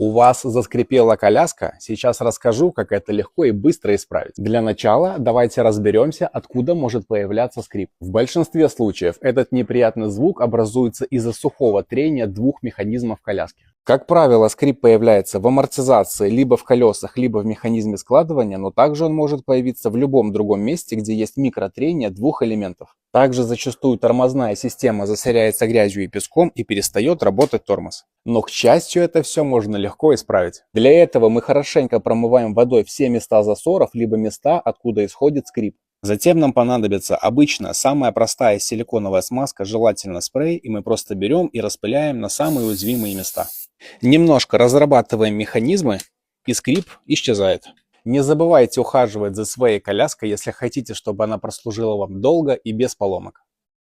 У вас заскрипела коляска? Сейчас расскажу, как это легко и быстро исправить. Для начала давайте разберемся, откуда может появляться скрип. В большинстве случаев этот неприятный звук образуется из-за сухого трения двух механизмов коляски. Как правило, скрип появляется в амортизации либо в колесах, либо в механизме складывания, но также он может появиться в любом другом месте, где есть микротрение двух элементов. Также зачастую тормозная система засоряется грязью и песком и перестает работать тормоз. Но, к счастью, это все можно легко исправить. Для этого мы хорошенько промываем водой все места засоров, либо места, откуда исходит скрип. Затем нам понадобится обычно самая простая силиконовая смазка, желательно спрей, и мы просто берем и распыляем на самые уязвимые места. Немножко разрабатываем механизмы, и скрип исчезает. Не забывайте ухаживать за своей коляской, если хотите, чтобы она прослужила вам долго и без поломок.